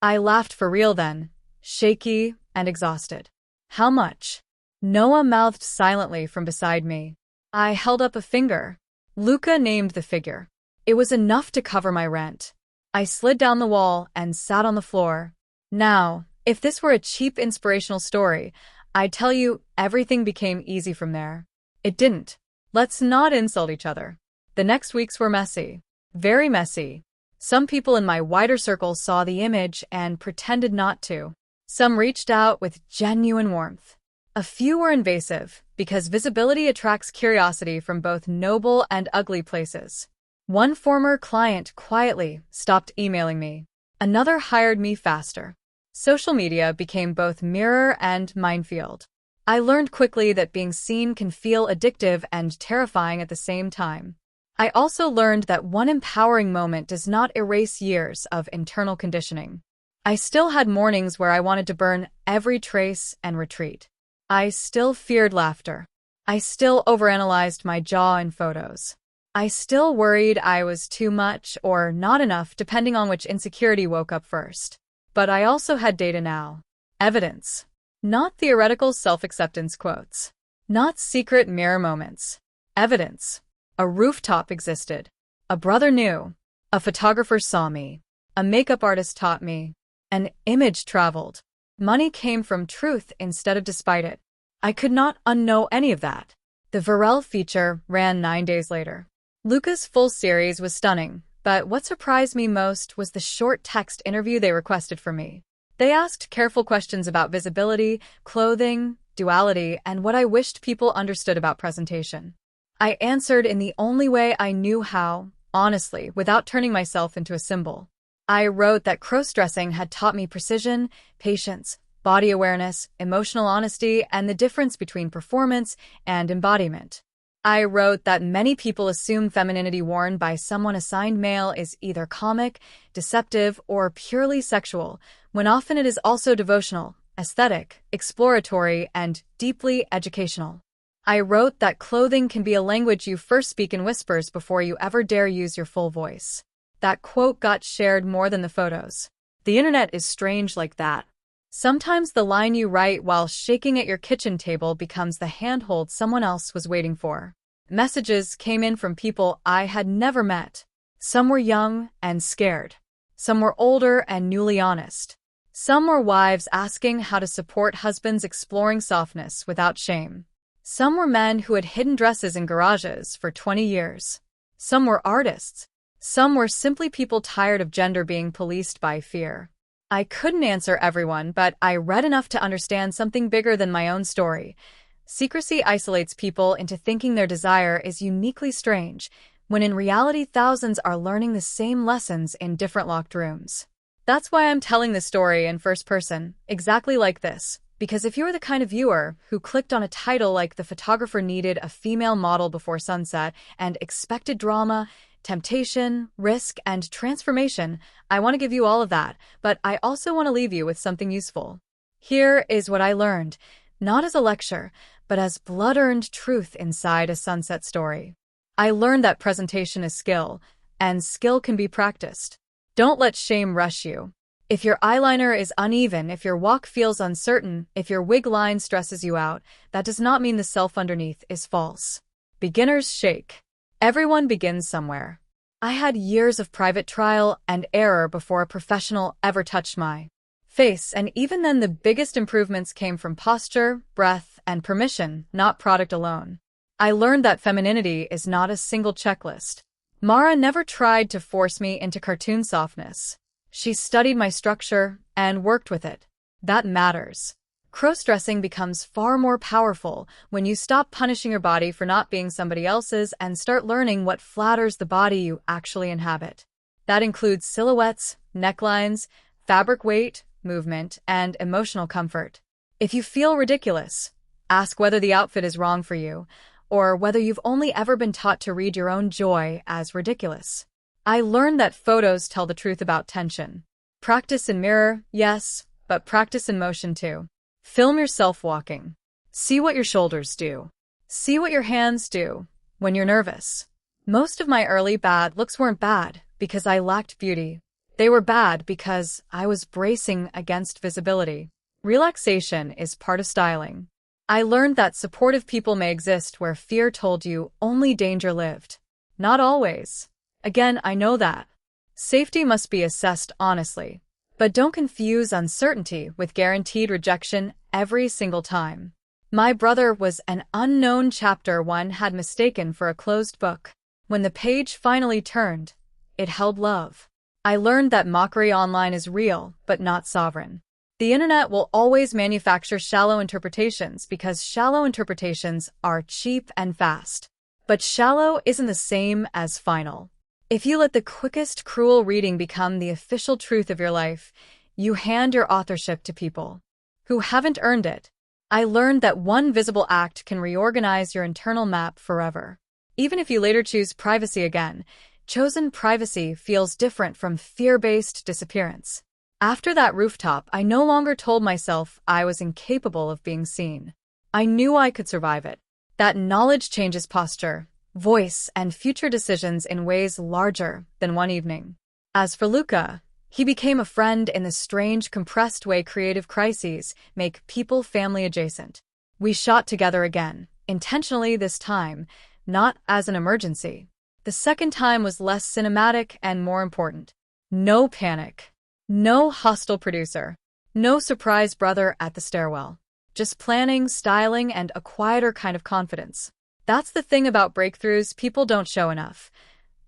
I laughed for real then, shaky and exhausted. How much? Noah mouthed silently from beside me. I held up a finger. Luca named the figure. It was enough to cover my rent. I slid down the wall and sat on the floor. Now, if this were a cheap inspirational story, I'd tell you everything became easy from there. It didn't. Let's not insult each other. The next weeks were messy. Very messy. Some people in my wider circle saw the image and pretended not to. Some reached out with genuine warmth. A few were invasive, because visibility attracts curiosity from both noble and ugly places. One former client quietly stopped emailing me. Another hired me faster. Social media became both mirror and minefield. I learned quickly that being seen can feel addictive and terrifying at the same time. I also learned that one empowering moment does not erase years of internal conditioning. I still had mornings where I wanted to burn every trace and retreat. I still feared laughter. I still overanalyzed my jaw in photos. I still worried I was too much or not enough depending on which insecurity woke up first. But I also had data now. Evidence. Not theoretical self-acceptance quotes. Not secret mirror moments. Evidence. A rooftop existed. A brother knew. A photographer saw me. A makeup artist taught me. An image traveled. Money came from truth instead of despite it. I could not unknow any of that. The Varel feature ran 9 days later. Luca's full series was stunning, but what surprised me most was the short text interview they requested from me. They asked careful questions about visibility, clothing, duality, and what I wished people understood about presentation. I answered in the only way I knew how, honestly, without turning myself into a symbol. I wrote that crossdressing had taught me precision, patience, body awareness, emotional honesty, and the difference between performance and embodiment. I wrote that many people assume femininity worn by someone assigned male is either comic, deceptive, or purely sexual, when often it is also devotional, aesthetic, exploratory, and deeply educational. I wrote that clothing can be a language you first speak in whispers before you ever dare use your full voice. That quote got shared more than the photos. The internet is strange like that. Sometimes the line you write while shaking at your kitchen table becomes the handhold someone else was waiting for. Messages came in from people I had never met. Some were young and scared. Some were older and newly honest. Some were wives asking how to support husbands exploring softness without shame. Some were men who had hidden dresses in garages for 20 years. Some were artists. Some were simply people tired of gender being policed by fear. I couldn't answer everyone, but I read enough to understand something bigger than my own story. Secrecy isolates people into thinking their desire is uniquely strange, when in reality thousands are learning the same lessons in different locked rooms. That's why I'm telling this story in first person, exactly like this, because if you are the kind of viewer who clicked on a title like "The Photographer Needed a Female Model Before Sunset" and expected drama, temptation, risk, and transformation, I want to give you all of that, but I also want to leave you with something useful. Here is what I learned, not as a lecture, but as blood-earned truth inside a sunset story. I learned that presentation is skill, and skill can be practiced. Don't let shame rush you. If your eyeliner is uneven, if your walk feels uncertain, if your wig line stresses you out, that does not mean the self underneath is false. Beginners shake. Everyone begins somewhere. I had years of private trial and error before a professional ever touched my face, and even then the biggest improvements came from posture, breath, and permission, not product alone. I learned that femininity is not a single checklist. Mara never tried to force me into cartoon softness. She studied my structure and worked with it. That matters. Crossdressing becomes far more powerful when you stop punishing your body for not being somebody else's and start learning what flatters the body you actually inhabit. That includes silhouettes, necklines, fabric weight, movement, and emotional comfort. If you feel ridiculous, ask whether the outfit is wrong for you, or whether you've only ever been taught to read your own joy as ridiculous. I learned that photos tell the truth about tension. Practice in mirror, yes, but practice in motion too. Film yourself walking. See what your shoulders do. See what your hands do when you're nervous. Most of my early bad looks weren't bad because I lacked beauty. They were bad because I was bracing against visibility. Relaxation is part of styling. I learned that supportive people may exist where fear told you only danger lived. Not always. Again, I know that. Safety must be assessed honestly. But don't confuse uncertainty with guaranteed rejection every single time. My brother was an unknown chapter one had mistaken for a closed book. When the page finally turned, it held love. I learned that mockery online is real, but not sovereign. The internet will always manufacture shallow interpretations because shallow interpretations are cheap and fast. But shallow isn't the same as final. If you let the quickest cruel reading become the official truth of your life, you hand your authorship to people who haven't earned it. I learned that one visible act can reorganize your internal map forever. Even if you later choose privacy again, chosen privacy feels different from fear-based disappearance. After that rooftop, I no longer told myself I was incapable of being seen. I knew I could survive it. That knowledge changes posture, voice, and future decisions in ways larger than one evening. As for Luca, he became a friend in the strange, compressed way creative crises make people family adjacent. We shot together again, intentionally this time, not as an emergency. The second time was less cinematic and more important. No panic. No hostile producer. No surprise brother at the stairwell. Just planning, styling, and a quieter kind of confidence. That's the thing about breakthroughs people don't show enough.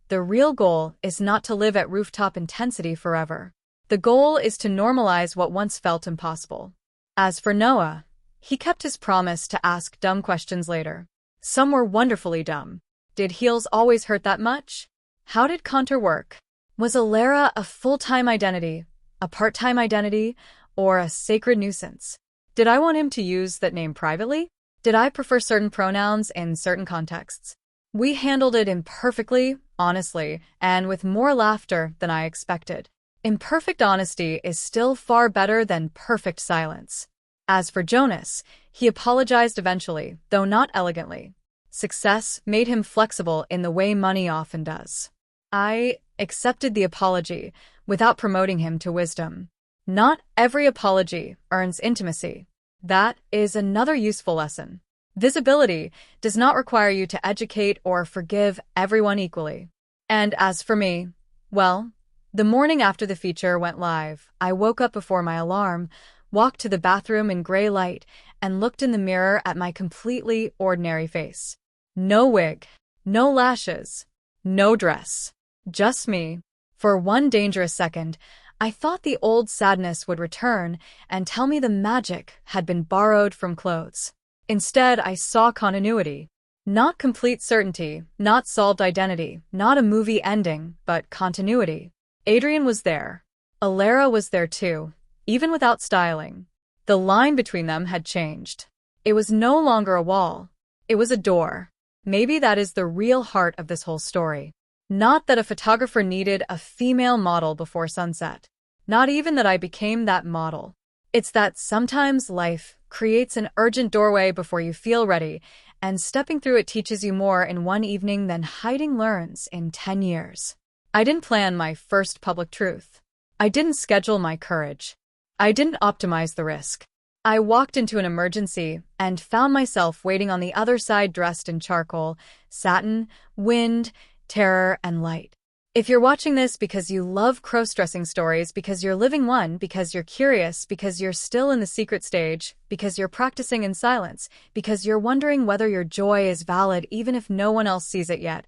The real goal is not to live at rooftop intensity forever. The goal is to normalize what once felt impossible. As for Noah, he kept his promise to ask dumb questions later. Some were wonderfully dumb. Did heels always hurt that much? How did contour work? Was Alara a full-time identity, a part-time identity, or a sacred nuisance? Did I want him to use that name privately? Did I prefer certain pronouns in certain contexts? We handled it imperfectly, honestly, and with more laughter than I expected. Imperfect honesty is still far better than perfect silence. As for Jonas, he apologized eventually, though not elegantly. Success made him flexible in the way money often does. I accepted the apology without promoting him to wisdom. Not every apology earns intimacy. That is another useful lesson. Visibility does not require you to educate or forgive everyone equally. And as for me, well, the morning after the feature went live, I woke up before my alarm, walked to the bathroom in gray light, and looked in the mirror at my completely ordinary face. No wig, no lashes, no dress. Just me. For one dangerous second, I thought the old sadness would return and tell me the magic had been borrowed from clothes. Instead, I saw continuity. Not complete certainty, not solved identity, not a movie ending, but continuity. Adrian was there. Alara was there too, even without styling. The line between them had changed. It was no longer a wall. It was a door. Maybe that is the real heart of this whole story. Not that a photographer needed a female model before sunset. Not even that I became that model. It's that sometimes life creates an urgent doorway before you feel ready, and stepping through it teaches you more in one evening than hiding learns in 10 years. I didn't plan my first public truth. I didn't schedule my courage. I didn't optimize the risk. I walked into an emergency and found myself waiting on the other side dressed in charcoal, satin, wind, terror, and light. If you're watching this because you love cross-dressing stories, because you're living one, because you're curious, because you're still in the secret stage, because you're practicing in silence, because you're wondering whether your joy is valid even if no one else sees it yet,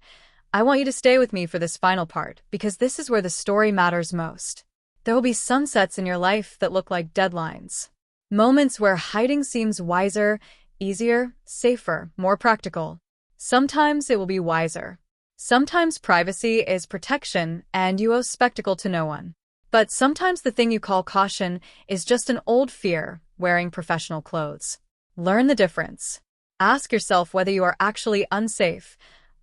I want you to stay with me for this final part, because this is where the story matters most. There will be sunsets in your life that look like deadlines. Moments where hiding seems wiser, easier, safer, more practical. Sometimes it will be wiser. Sometimes privacy is protection and you owe spectacle to no one. But sometimes the thing you call caution is just an old fear wearing professional clothes. Learn the difference. Ask yourself whether you are actually unsafe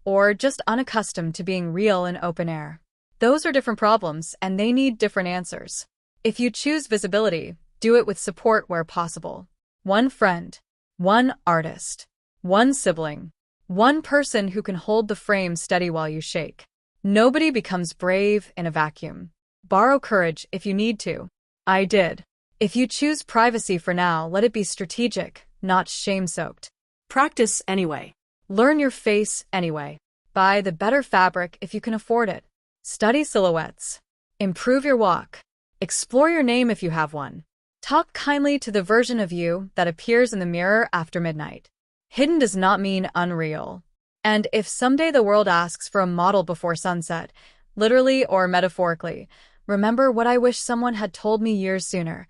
or just unaccustomed to being real in open air. Those are different problems and they need different answers. If you choose visibility, do it with support where possible. One friend, one artist, one sibling, one person who can hold the frame steady while you shake. Nobody becomes brave in a vacuum. Borrow courage if you need to. I did. If you choose privacy for now, let it be strategic, not shame-soaked. Practice anyway. Learn your face anyway. Buy the better fabric if you can afford it. Study silhouettes. Improve your walk. Explore your name if you have one. Talk kindly to the version of you that appears in the mirror after midnight. Hidden does not mean unreal. And if someday the world asks for a model before sunset, literally or metaphorically, remember what I wish someone had told me years sooner.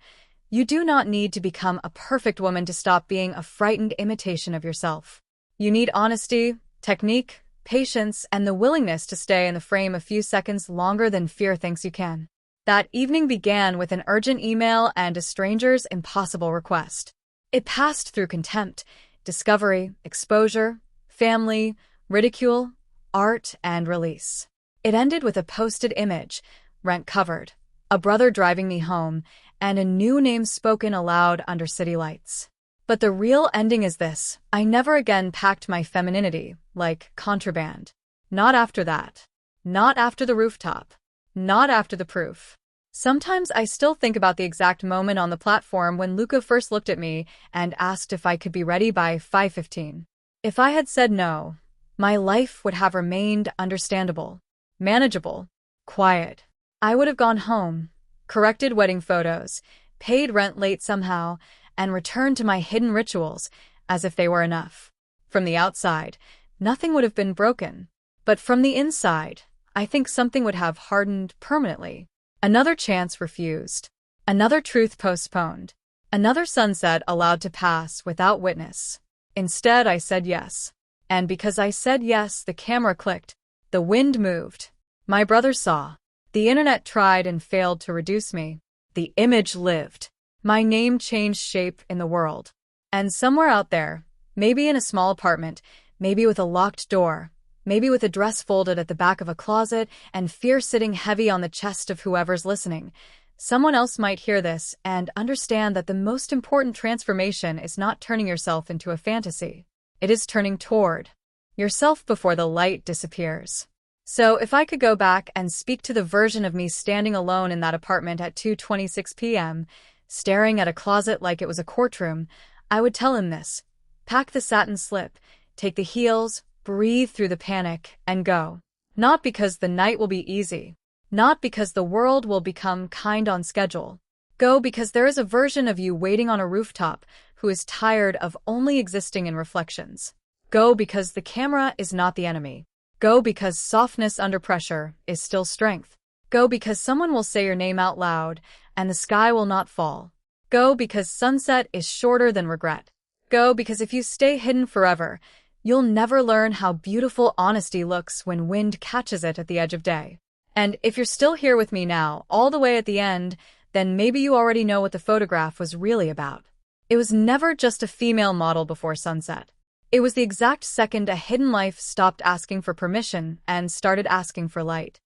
You do not need to become a perfect woman to stop being a frightened imitation of yourself. You need honesty, technique, patience, and the willingness to stay in the frame a few seconds longer than fear thinks you can. That evening began with an urgent email and a stranger's impossible request. It passed through contempt, discovery, exposure, family, ridicule, art, and release. It ended with a posted image, rent-covered, a brother driving me home, and a new name spoken aloud under city lights. But the real ending is this: I never again packed my femininity like contraband. Not after that. Not after the rooftop. Not after the proof. Sometimes I still think about the exact moment on the platform when Luca first looked at me and asked if I could be ready by 5:15. If I had said no, my life would have remained understandable, manageable, quiet. I would have gone home, corrected wedding photos, paid rent late somehow, and returned to my hidden rituals as if they were enough. From the outside, nothing would have been broken. But from the inside, I think something would have hardened permanently. Another chance refused. Another truth postponed. Another sunset allowed to pass without witness. Instead, I said yes. And because I said yes, the camera clicked. The wind moved. My brother saw. The internet tried and failed to reduce me. The image lived. My name changed shape in the world. And somewhere out there, maybe in a small apartment, maybe with a locked door, maybe with a dress folded at the back of a closet and fear sitting heavy on the chest of whoever's listening, someone else might hear this and understand that the most important transformation is not turning yourself into a fantasy. It is turning toward yourself before the light disappears. So if I could go back and speak to the version of me standing alone in that apartment at 2:26 p.m., staring at a closet like it was a courtroom, I would tell him this: pack the satin slip, take the heels, breathe through the panic, and go. Not because the night will be easy. Not because the world will become kind on schedule. Go because there is a version of you waiting on a rooftop who is tired of only existing in reflections. Go because the camera is not the enemy. Go because softness under pressure is still strength. Go because someone will say your name out loud and the sky will not fall. Go because sunset is shorter than regret. Go because if you stay hidden forever, you'll never learn how beautiful honesty looks when wind catches it at the edge of day. And if you're still here with me now, all the way at the end, then maybe you already know what the photograph was really about. It was never just a female model before sunset. It was the exact second a hidden life stopped asking for permission and started asking for light.